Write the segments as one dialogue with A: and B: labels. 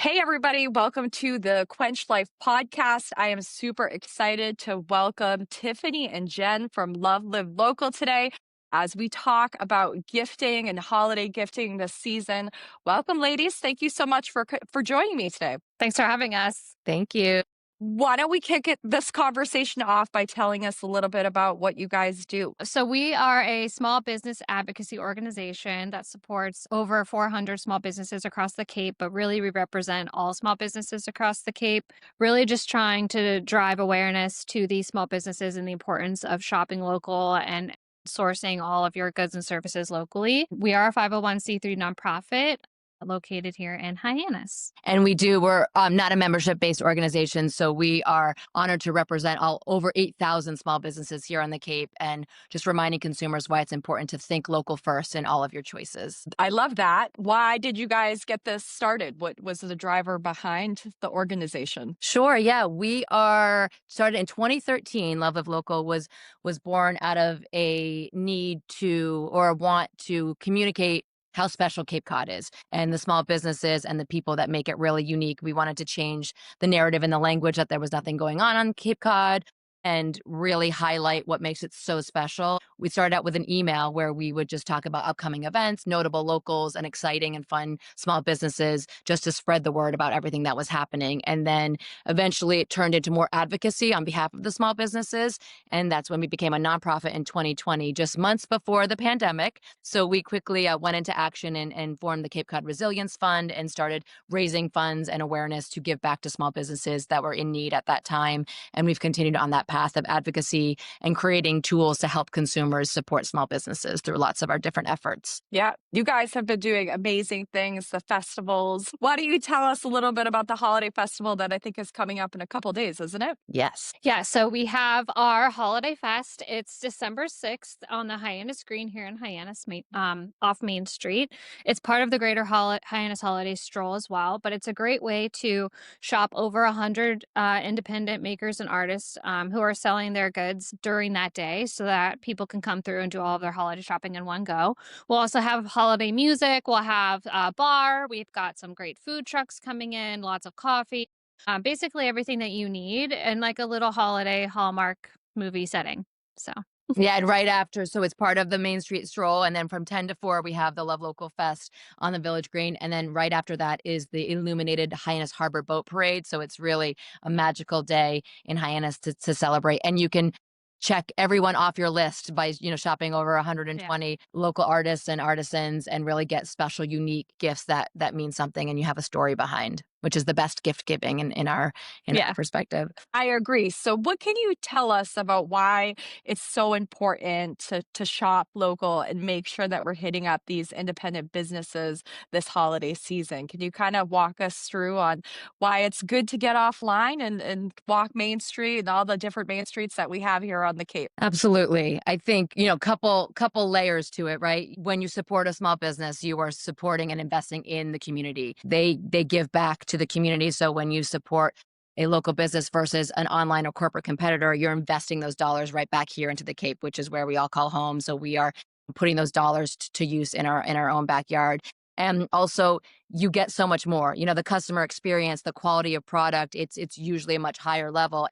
A: Hey, everybody. Welcome to the Quench Life podcast. I am super excited to welcome Tiffany and Jen from Love Live Local today as we talk about gifting and holiday gifting this season. Welcome, ladies. Thank you so much for joining me today.
B: Thanks for having us.
C: Thank you.
A: Why don't we this conversation off by telling us a little bit about what you guys do?
B: So, we are a small business advocacy organization that supports over 400 small businesses across the Cape, but really we represent all small businesses across the Cape, really just trying to drive awareness to these small businesses and the importance of shopping local and sourcing all of your goods and services locally. We are a 501c3 nonprofit located here in Hyannis.
C: And we're not a membership-based organization, so we are honored to represent all over 8,000 small businesses here on the Cape, and just reminding consumers why it's important to think local first in all of your choices.
A: I love that. Why did you guys get this started? What was the driver behind the organization?
C: Sure, yeah. We are started in 2013. Love of Local was born out of a need to or a want to communicate how special Cape Cod is and the small businesses and the people that make it really unique. We wanted to change the narrative and the language that there was nothing going on Cape Cod and really highlight what makes it so special. We started out with an email where we would just talk about upcoming events, notable locals, and exciting and fun small businesses just to spread the word about everything that was happening. And then eventually it turned into more advocacy on behalf of the small businesses. And that's when we became a nonprofit in 2020, just months before the pandemic. So we quickly went into action and formed the Cape Cod Resilience Fund and started raising funds and awareness to give back to small businesses that were in need at that time. And we've continued on that path of advocacy and creating tools to help consumers support small businesses through lots of our different efforts.
A: Yeah, you guys have been doing amazing things, the festivals. Why don't you tell us a little bit about the holiday festival that I think is coming up in a couple days, isn't it?
C: Yes.
B: Yeah, so we have our Holiday Fest. It's December 6th on the Hyannis Green here in Hyannis, off Main Street. It's part of the Greater Hyannis Holiday Stroll as well, but it's a great way to shop over 100 independent makers and artists who are selling their goods during that day so that people can come through and do all of their holiday shopping in one go. We'll also have holiday music. We'll have a bar. We've got some great food trucks coming in, lots of coffee. Basically everything that you need in like a little holiday Hallmark movie setting. So
C: Yeah, and right after, so it's part of the Main Street Stroll, and then from 10 to 4, we have the Love Local Fest on the Village Green, and then right after that is the illuminated Hyannis Harbor Boat Parade, so it's really a magical day in Hyannis to celebrate, and you can check everyone off your list by, shopping over 120 local artists and artisans and really get special, unique gifts that mean something and you have a story behind, which is the best gift giving in our perspective.
A: I agree. So what can you tell us about why it's so important to shop local and make sure that we're hitting up these independent businesses this holiday season? Can you kind of walk us through on why it's good to get offline and walk Main Street and all the different main streets that we have here on the Cape?
C: Absolutely. I think, couple layers to it, right? When you support a small business, you are supporting and investing in the community. They give back to the community. So when you support a local business versus an online or corporate competitor, you're investing those dollars right back here into the Cape, which is where we all call home. So we are putting those dollars to use in our own backyard. And also you get so much more, the customer experience, the quality of product, it's usually a much higher level.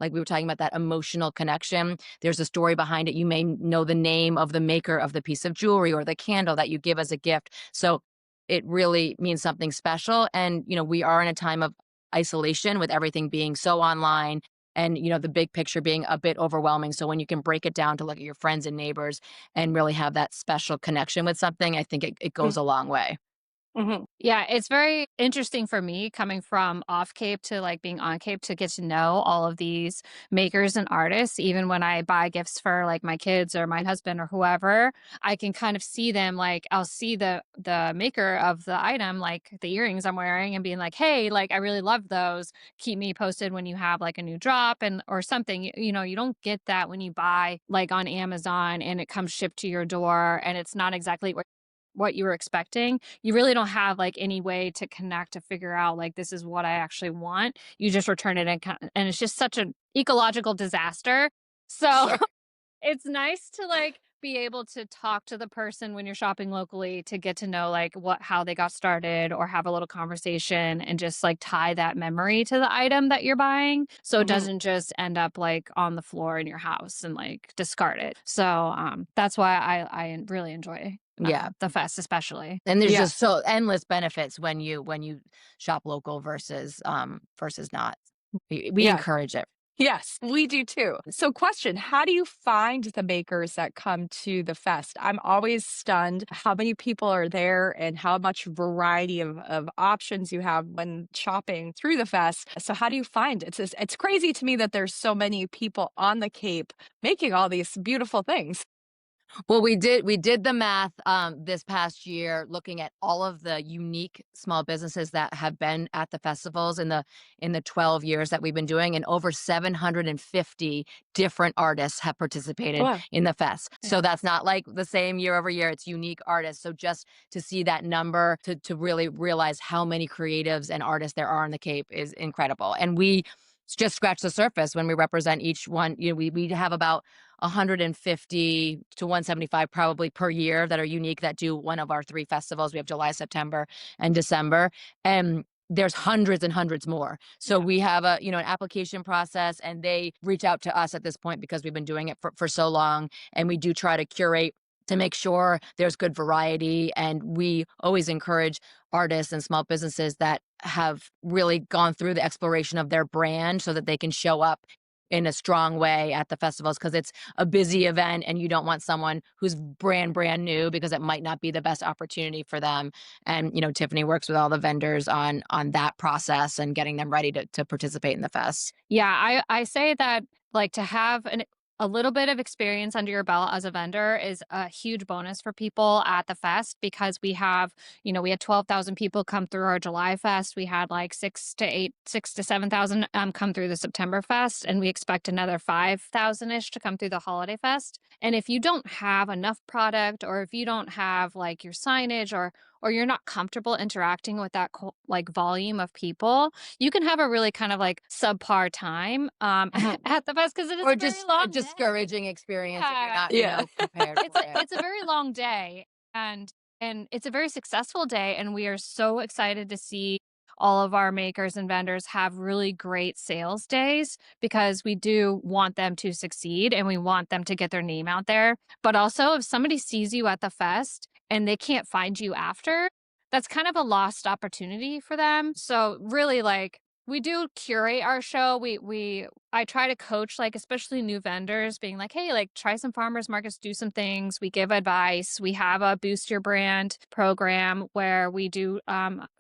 C: Like we were talking about that emotional connection. There's a story behind it. You may know the name of the maker of the piece of jewelry or the candle that you give as a gift. So it really means something special. And, we are in a time of isolation with everything being so online and, the big picture being a bit overwhelming. So when you can break it down to look at your friends and neighbors and really have that special connection with something, I think it goes a long way.
A: Mm-hmm.
B: Yeah, it's very interesting for me coming from off Cape to like being on Cape to get to know all of these makers and artists. Even when I buy gifts for like my kids or my husband or whoever, I can kind of see them. Like I'll see the maker of the item, like the earrings I'm wearing, and being like, "Hey, like I really love those. Keep me posted when you have like a new drop and or something." You don't get that when you buy like on Amazon and it comes shipped to your door and it's not exactly what you were expecting. You really don't have like any way to connect to figure out like this is what I actually want. You just return it and it's just such an ecological disaster. So
A: Sure.
B: it's nice to like be able to talk to the person when you're shopping locally to get to know like how they got started or have a little conversation and just like tie that memory to the item that you're buying so it
A: Mhm.
B: doesn't just end up like on the floor in your house and like discard it. So that's why I really enjoy
C: Yeah.
B: the fest especially.
C: And there's
A: Yeah.
C: just so endless benefits when you shop local versus not. We
A: Yeah.
C: encourage it.
A: Yes, we do too. So, question, how do you find the makers that come to the fest? I'm always stunned how many people are there and how much variety of options you have when shopping through the fest. So, how do you find it's crazy to me that there's so many people on the Cape making all these beautiful things.
C: Well, we did the math this past year, looking at all of the unique small businesses that have been at the festivals in the 12 years that we've been doing, and over 750 different artists have participated
A: Wow.
C: in the fest.
B: Yeah.
C: So that's not like the same year over year, it's unique artists. So just to see that number, to really realize how many creatives and artists there are in the Cape is incredible. And we just scratch the surface when we represent each one. We have about 150 to 175 probably per year that are unique, that do one of our three festivals. We have July, September, and December. And there's hundreds and hundreds more. So
B: Yeah.
C: we have an application process, and they reach out to us at this point because we've been doing it for so long. And we do try to curate to make sure there's good variety. And we always encourage artists and small businesses that have really gone through the exploration of their brand so that they can show up in a strong way at the festivals, because it's a busy event and you don't want someone who's brand new, because it might not be the best opportunity for them. And Tiffany works with all the vendors on that process and getting them ready to participate in the fest.
B: Yeah, I say that like to have a little bit of experience under your belt as a vendor is a huge bonus for people at the fest because we had 12,000 people come through our July fest. We had like 6 to 7,000 come through the September fest, and we expect another 5,000 ish to come through the holiday fest. And if you don't have enough product, or if you don't have like your signage, or you're not comfortable interacting with that like volume of people, you can have a really kind of like subpar time
C: Mhm.
B: at the fest because it is
C: Or
B: a very
C: just a
B: long day.
C: discouraging experience if you're
B: Yeah,
C: not
A: Yeah.
C: prepared
B: it's
C: for
B: a
C: it.
B: it's a very long day, and it's a very successful day, and we are so excited to see all of our makers and vendors have really great sales days because we do want them to succeed and we want them to get their name out there. But also, if somebody sees you at the fest and they can't find you after, that's kind of a lost opportunity for them. So really, like, we do curate our show. I try to coach, like, especially new vendors, being like, hey, like, try some farmers markets, do some things. We give advice. We have a boost your brand program where we do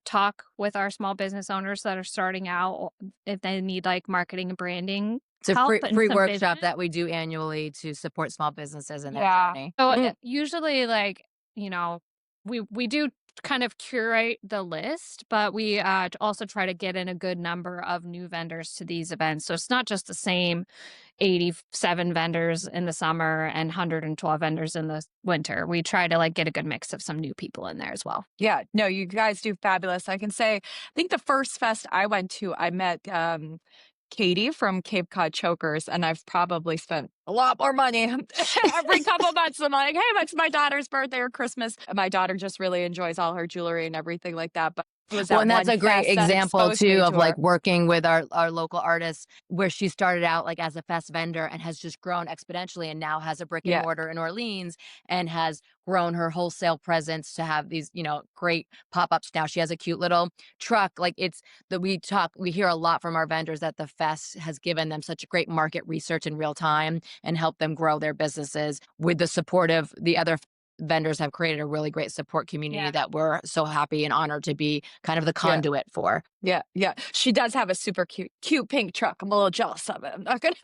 B: talk with our small business owners that are starting out if they need like marketing and branding
C: It's a
B: help
C: free
B: and
C: free
B: some vision.
C: workshop that we do annually to support small businesses in their
B: Yeah.
C: journey.
B: So
A: Mm.
B: usually, like, you know, we do kind of curate the list, but we also try to get in a good number of new vendors to these events. So it's not just the same 87 vendors in the summer and 112 vendors in the winter. We try to like get a good mix of some new people in there as well.
A: Yeah, no, you guys do fabulous. I can say, I think the first fest I went to, I met Katie from Cape Cod Chokers, and I've probably spent a lot more money every couple months. I'm like, hey, it's my daughter's birthday or Christmas. And my daughter just really enjoys all her jewelry and everything like that. But it was
C: Well,
A: that
C: and that's
A: one
C: a great
A: fest that
C: example
A: exposed
C: too
A: me
C: of
A: to
C: like
A: her.
C: working with our local artists, where she started out like as a fest vendor and has just grown exponentially, and now has a brick and
A: Yeah,
C: mortar in Orleans, and has grown her wholesale presence to have these, great pop-ups. Now she has a cute little truck. Like, it's that we hear a lot from our vendors that the fest has given them such great market research in real time and helped them grow their businesses. With the support of the other vendors, have created a really great support community
B: Yeah.
C: that we're so happy and honored to be kind of the
A: yeah,
C: conduit for.
A: yeah, yeah. She does have a super cute pink truck. I'm a little jealous of it. I'm not gonna.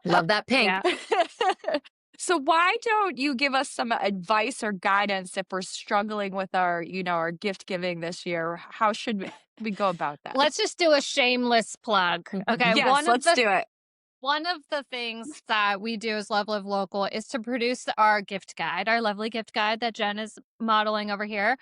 C: Love that pink.
B: Yeah.
A: So why don't you give us some advice or guidance if we're struggling with our gift giving this year? How should we go about that?
B: Let's just do a shameless plug. Okay.
A: Yes, let's do it.
B: One of the things that we do as Love Live Local is to produce our gift guide, our lovely gift guide that Jen is modeling over here.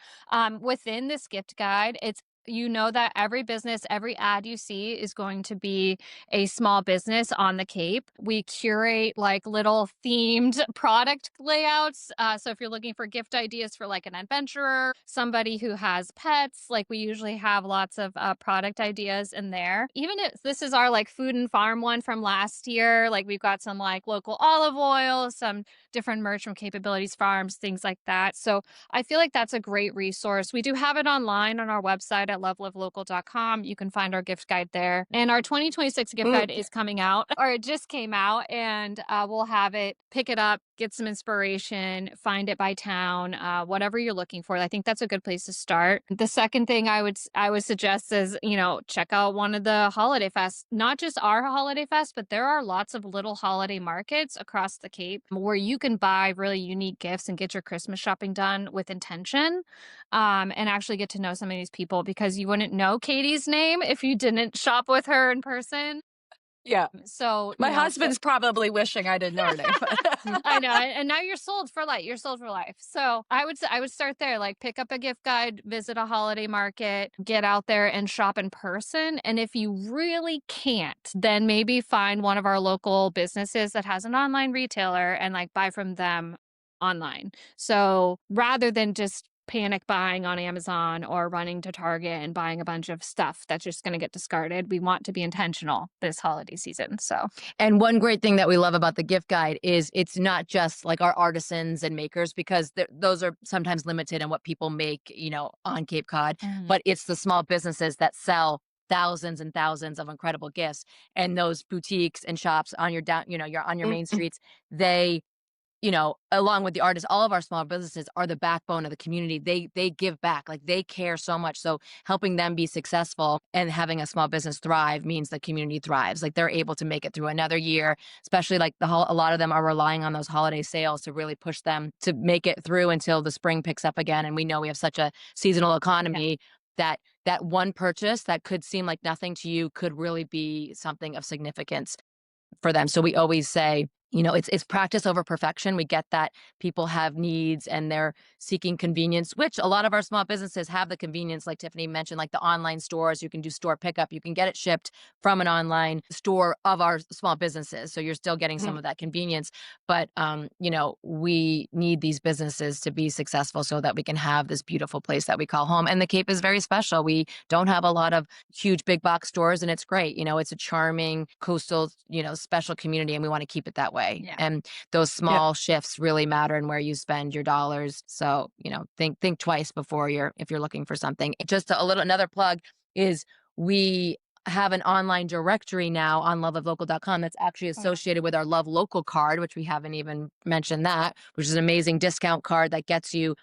B: Within this gift guide, it's You know that every business, every ad you see is going to be a small business on the Cape. We curate like little themed product layouts. So if you're looking for gift ideas for like an adventurer, somebody who has pets, like we usually have lots of product ideas in there. Even if this is our like food and farm one from last year, like we've got some like local olive oil, some different merch from Capabilities Farms, things like that. So I feel like that's a great resource. We do have it online on our website at lovelivelocal.com. You can find our gift guide there. And our 2026 gift
A: Mm,
B: guide is coming out, or it just came out, and we'll have it, pick it up, get some inspiration, find it by town, whatever you're looking for. I think that's a good place to start. The second thing I would suggest is, check out one of the holiday fests, not just our holiday fest, but there are lots of little holiday markets across the Cape where you can buy really unique gifts and get your Christmas shopping done with intention, and actually get to know some of these people because you wouldn't know Katie's name if you didn't shop with her in person.
A: yeah.
B: So,
A: My husband's probably wishing I didn't know her name, but
B: I know, and now you're sold for life. You're sold for life. So I would start there. Like pick up a gift guide, visit a holiday market, get out there and shop in person. And if you really can't, then maybe find one of our local businesses that has an online retailer and like buy from them online. So rather than just panic buying on Amazon or running to Target and buying a bunch of stuff that's just going to get discarded, we want to be intentional this holiday season. So
C: And one great thing that we love about the gift guide is it's not just like our artisans and makers, because those are sometimes limited in what people make, on Cape Cod,
B: mhm.
C: but it's the small businesses that sell thousands and thousands of incredible gifts. And those boutiques and shops on your down, you're on your main streets, they along with the artists, all of our small businesses are the backbone of the community. They give back, like they care so much. So helping them be successful and having a small business thrive means the community thrives. Like they're able to make it through another year, especially like a lot of them are relying on those holiday sales to really push them to make it through until the spring picks up again. And we know we have such a seasonal
B: Yeah.
C: economy that one purchase that could seem like nothing to you could really be something of significance for them. So we always say, it's practice over perfection. We get that people have needs and they're seeking convenience, which a lot of our small businesses have the convenience, like Tiffany mentioned, like the online stores. You can do store pickup. You can get it shipped from an online store of our small businesses. So you're still getting some
A: mm,
C: of that convenience. But we need these businesses to be successful so that we can have this beautiful place that we call home. And the Cape is very special. We don't have a lot of huge big box stores, and it's great. It's a charming coastal, special community, and we want to keep it that way.
B: Yeah.
C: And those
A: yeah.
C: small shifts really matter in where you spend your dollars. So, think twice before if you're looking for something. Just another plug is we have an online directory now on loveoflocal.com that's actually
B: Oh, yeah.
C: associated with our Love Local card, which we haven't even mentioned that, which is an amazing discount card that gets you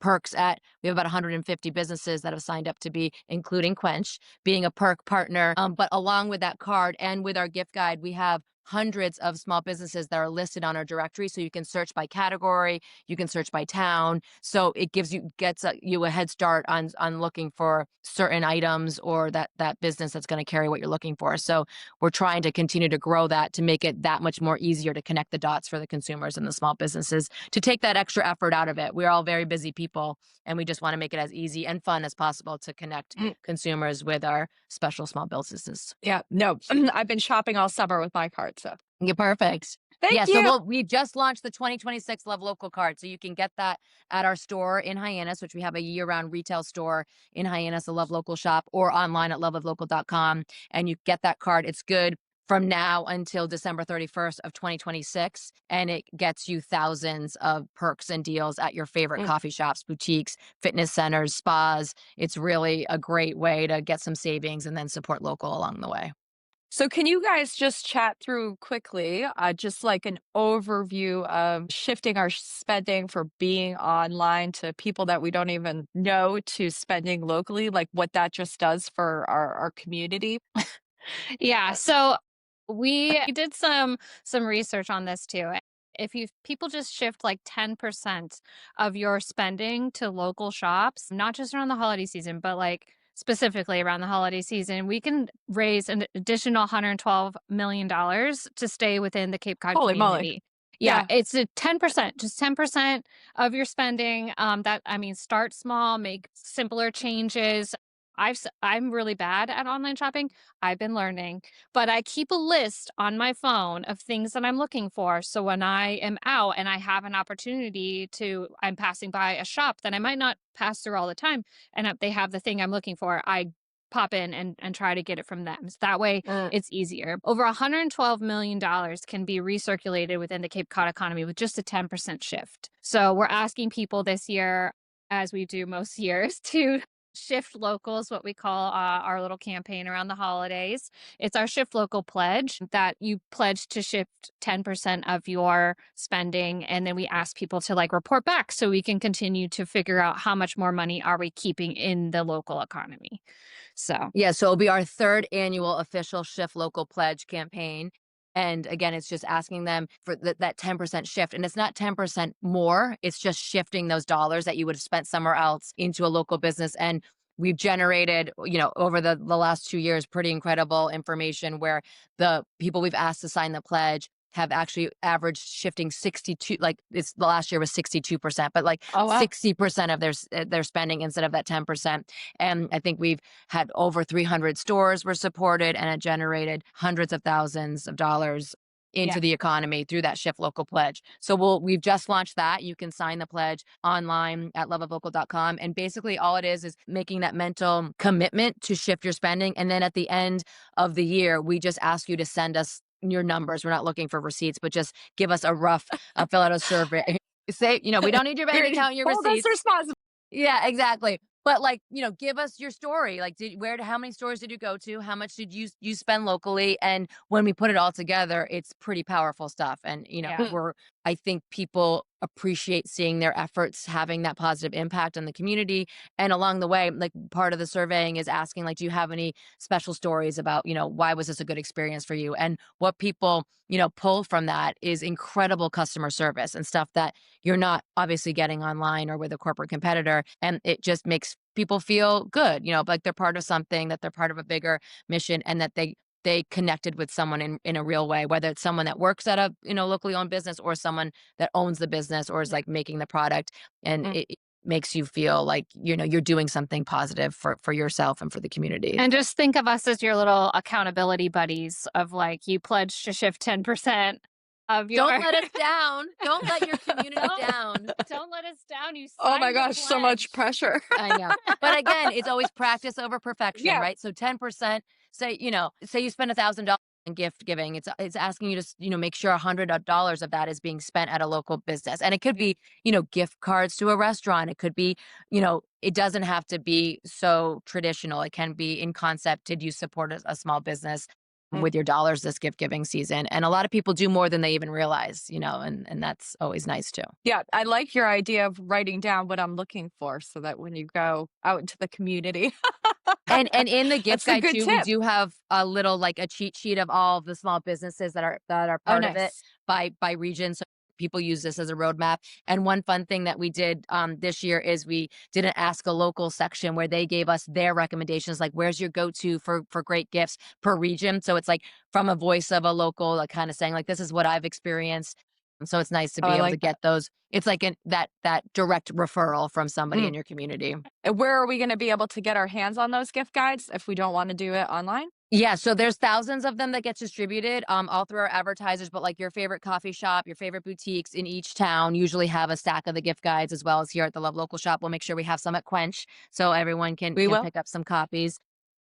C: perks we have about 150 businesses that have signed up to be, including Quench, being a perk partner. But along with that card and with our gift guide, we have hundreds of small businesses that are listed on our directory. So you can search by category, you can search by town. So it gets you a head start on looking for certain items or that business that's going to carry what you're looking for. So we're trying to continue to grow that to make it that much more easier to connect the dots for the consumers and the small businesses, to take that extra effort out of it. We're all very busy people, and we just want to make it as easy and fun as possible to connect
A: Mm,
C: consumers with our special small businesses.
A: yeah, no, I've been shopping all summer with my card, so
C: Yeah, perfect. Yeah,
A: thank
C: so
A: you.
C: we just launched the 2026 Love Local card. So you can get that at our store in Hyannis, which we have a year-round retail store in Hyannis, a Love Local shop, or online at loveoflocal.com. And you get that card. It's good from now until December 31st of 2026. And it gets you thousands of perks and deals at your favorite
A: Mm.
C: coffee shops, boutiques, fitness centers, spas. It's really a great way to get some savings and then support local along the way.
A: So can you guys just chat through quickly, just like an overview of shifting our spending for being online to people that we don't even know to spending locally, like what that just does for our community?
B: Yeah, so we did some research on this too. If you people just shift like 10% of your spending to local shops, not just around the holiday season, but like specifically around the holiday season, we can raise an additional $112 million to stay within the Cape Cod
A: Holy moly.
B: community. Yeah,
A: Yeah.
B: it's a 10%, just 10% of your spending. That I mean, start small, make simpler changes. I'm really bad at online shopping. I've been learning, but I keep a list on my phone of things that I'm looking for. So when I am out and I have an opportunity to, I'm passing by a shop that I might not pass through all the time, and they have the thing I'm looking for, I pop in and try to get it from them. So that way
A: Mm.
B: it's easier. Over $112 million can be recirculated within the Cape Cod economy with just a 10% shift. So we're asking people this year, as we do most years, to shift local is what we call our little campaign around the holidays. It's our shift local pledge that you pledge to shift 10% of your spending. And then we ask people to like report back so we can continue to figure out how much more money are we keeping in the local economy. So
C: Yeah, so it'll be our third annual official Shift Local Pledge campaign. And again, it's just asking them for that 10% shift. And it's not 10% more, it's just shifting those dollars that you would have spent somewhere else into a local business. And we've generated, over the last 2 years, pretty incredible information where the people we've asked to sign the pledge have actually averaged shifting 62, like it's the last year was 62%, but like
A: Oh, wow.
C: 60% of their spending instead of that 10%. And I think we've had over 300 stores were supported, and it generated hundreds of thousands of dollars
A: Yeah.
C: into the economy through that Shift Local pledge. So we've just launched that. You can sign the pledge online at loveoflocal.com. And basically all it is making that mental commitment to shift your spending. And then at the end of the year, we just ask you to send us your numbers. We're not looking for receipts, but just give us a rough, fill out a survey. Say, we don't need your bank account and your
A: Hold us
C: receipts.
A: responsible.
C: Yeah, exactly. But like, give us your story. Like, how many stores did you go to? How much did you spend locally? And when we put it all together, it's pretty powerful stuff. And,
B: yeah.
C: I think people appreciate seeing their efforts having that positive impact on the community. And along the way, like part of the surveying is asking, like, do you have any special stories about, why was this a good experience for you? And what people, pull from that is incredible customer service and stuff that you're not obviously getting online or with a corporate competitor. And it just makes people feel good, like they're part of something, that they're part of a bigger mission, and that they connected with someone in a real way, whether it's someone that works at a locally owned business or someone that owns the business or is like making the product. And
A: Mm.
C: it makes you feel like you're doing something positive for yourself and for the community.
B: And just think of us as your little accountability buddies of like you pledge to shift 10% of your
C: Don't let us down. Don't let your community
B: don't
C: down.
B: don't let us down. You
A: Oh my
B: signed the
A: gosh, so much
B: pledge.
A: pressure.
C: I know. But again, it's always practice over perfection,
A: Yeah.
C: right? So 10%, say you spend $1,000 in gift giving. It's asking you to, make sure $100 of that is being spent at a local business. And it could be, gift cards to a restaurant. It could be, it doesn't have to be so traditional. It can be in concept. Did you support a small business
A: Mm.
C: with your dollars this gift giving season? And a lot of people do more than they even realize, and that's always nice too.
A: Yeah, I like your idea of writing down what I'm looking for so that when you go out into the community.
C: And in the gift
A: That's a
C: guide
A: good
C: too, we
A: tip.
C: do have a little like a cheat sheet of all of the small businesses that are
A: Oh,
C: part of it
A: nice.
C: by region. So people use this as a roadmap. And one fun thing that we did this year is we did an ask a local section where they gave us their recommendations, like where's your go-to for great gifts per region. So it's like from a voice of a local, like kind of saying like this is what I've experienced. And so it's nice to
A: Oh,
C: be
A: I
C: able to
A: like that.
C: get those. It's like that direct referral from somebody
A: Mm.
C: in your community.
A: And where are we gonna be able to get our hands on those gift guides if we don't wanna do it online?
C: Yeah, so there's thousands of them that get distributed all through our advertisers, but like your favorite coffee shop, your favorite boutiques in each town usually have a stack of the gift guides, as well as here at the Love Local shop. We'll make sure we have some at Quench so everyone can
A: We
C: can
A: will?
C: pick up some copies.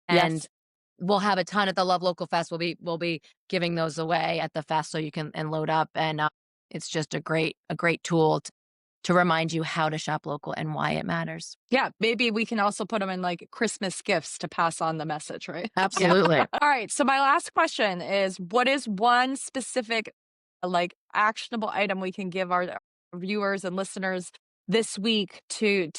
C: And
A: Yes.
C: we'll have a ton at the Love Local Fest. We'll be giving those away at the fest so you can and load up. And it's just a great tool to remind you how to shop local and why it matters.
A: Yeah, maybe we can also put them in, like, Christmas gifts to pass on the message, right? Yeah.
C: Absolutely.
A: Alright, so my last question is, what is one specific, like, actionable item we can give our viewers and listeners this week to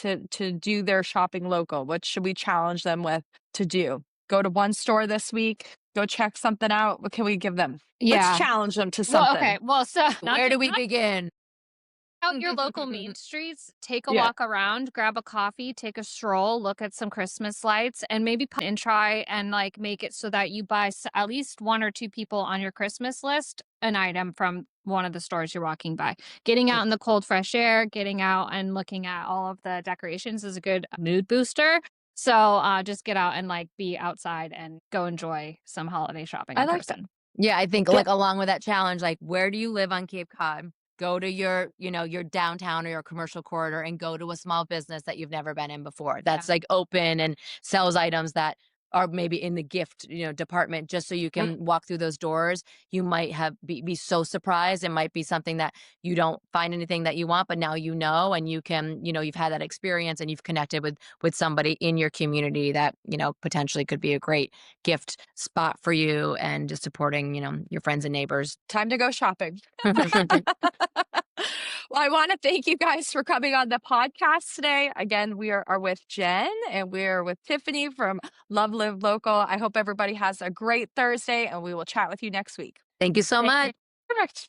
A: do their shopping local? What should we challenge them with to do? Go to one store this week, go check something out. What can we give them? Let's
B: Yeah.
A: challenge them to
B: Well, okay.
A: something.
B: Well, so not
C: Where
B: to
C: do we
B: not
C: begin?
B: out your local main streets, take a
A: Yeah.
B: walk around, grab a coffee, take a stroll, look at some Christmas lights, and maybe and try and like make it so that you buy at least one or two people on your Christmas list an item from one of the stores you're walking by. Getting out in the cold, fresh air, getting out and looking at all of the decorations is a good mood booster. So, just get out and, like, be outside and go enjoy some holiday shopping
A: I
B: in
A: like that.
B: person.
C: Yeah, I think,
A: Get
C: like, along with that challenge, like, where do you live on Cape Cod? Go to your, your downtown or your commercial corridor and go to a small business that you've never been in before.
B: Yeah.
C: That's like open and sells items that are maybe in the gift, department just so you can walk through those doors. You might be so surprised. It might be something that you don't find anything that you want, but now and you can, you've had that experience and you've connected with somebody in your community that, potentially could be a great gift spot for you and just supporting, your friends and neighbors.
A: time to go shopping. Well, I want to thank you guys for coming on the podcast today. Again, we are with Jen and we're with Tiffany from Love Live Local. I hope everybody has a great Thursday and we will chat with you next week.
C: Thank you so
B: Thank you.
C: much.
A: Perfect.